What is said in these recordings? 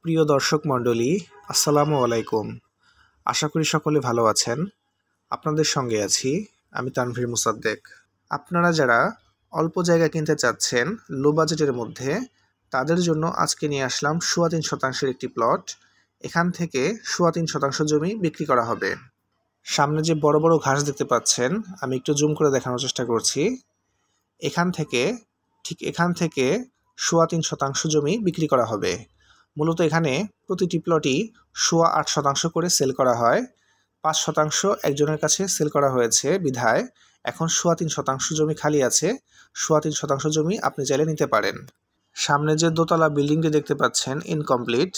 প্রিয় দর্শক মণ্ডলী, আসসালামু আলাইকুম। আশা করি সকলে ভালো আছেন। আপনাদের সঙ্গে আছি আমি তানভীর মুসাদ্দেক। আপনারা যারা অল্প জায়গা কিনতে চাচ্ছেন লো বাজেটের মধ্যে, তাদের জন্য আজকে নিয়ে আসলাম ৩.৫% একটি প্লট। এখান থেকে ৩.৫% জমি বিক্রি করা হবে। সামনে যে বড় বড় ঘাস দেখতে পাচ্ছেন, আমি একটু জুম করে দেখানোর চেষ্টা করছি। এখান থেকে ৩.৫% জমি বিক্রি করা হবে। মূলত এখানে প্রতিটি প্লটই ৮.৫% করে সেল করা হয়। ৫% একজনের কাছে সেল করা হয়েছে বিধায় এখন ৩.৫% জমি খালি আছে। ৩.৫% জমি আপনি চাইলে নিতে পারেন। সামনে যে দোতলা বিল্ডিংটি দেখতে পাচ্ছেন ইনকমপ্লিট,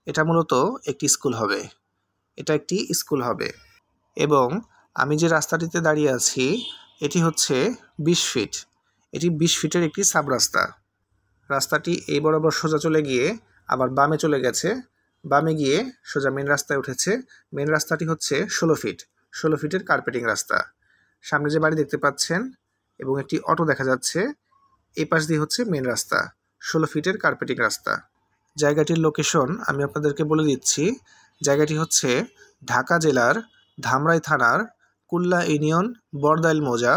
এটা মূলত একটি স্কুল হবে। এবং আমি যে রাস্তাটিতে দাঁড়িয়ে আছি এটি হচ্ছে ২০ ফিট। এটি ২০ ফিটের একটি সাব রাস্তা। রাস্তাটি এই বরাবর সোজা চলে গিয়ে আবার বামে চলে গেছে, বামে গিয়ে সোজা মেন রাস্তায় উঠেছে। মেন রাস্তাটি হচ্ছে ১৬ ফিটের কার্পেটিং রাস্তা। সামনে যে বাড়ি দেখতে পাচ্ছেন এবং একটি অটো দেখা যাচ্ছে, এই পাশ দিয়ে হচ্ছে মেন রাস্তা, ১৬ ফিটের কার্পেটিং রাস্তা। জায়গাটির লোকেশন আমি আপনাদেরকে বলে দিচ্ছি। জায়গাটি হচ্ছে ঢাকা জেলার ধামরাই থানার কুল্লা ইউনিয়ন বরদাইল মৌজা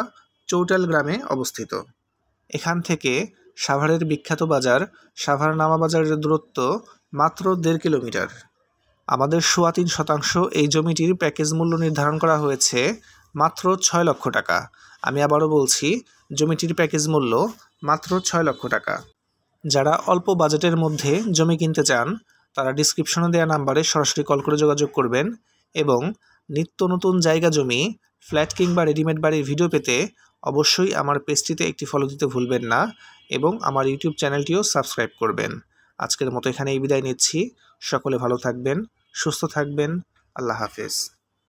চৌটাল গ্রামে অবস্থিত। এখান থেকে সাভারের বিখ্যাত বাজার সাভার নামা বাজারের দূরত্ব মাত্র ১.৫ কিলোমিটার। আমাদের ৩.৫% এই জমিটির প্যাকেজ মূল্য নির্ধারণ করা হয়েছে মাত্র ৬ লক্ষ টাকা। আমি আবারও বলছি, জমিটির প্যাকেজ মূল্য মাত্র ৬ লক্ষ টাকা। যারা অল্প বাজেটের মধ্যে জমি কিনতে চান তারা ডিসক্রিপশনে দেওয়া নাম্বারে সরাসরি কল করে যোগাযোগ করবেন। এবং নিত্য নতুন জায়গা জমি, ফ্ল্যাট কিংবা রেডিমেড বাড়ির ভিডিও পেতে অবশ্যই আমার পেজটিতে একটি ফলো দিতে ভুলবেন না এবং আমার ইউটিউব চ্যানেলটিও সাবস্ক্রাইব করবেন। আজকের মতো এখানেই বিদায় নিচ্ছি। সকলে ভালো থাকবেন, সুস্থ থাকবেন। আল্লাহ হাফেজ।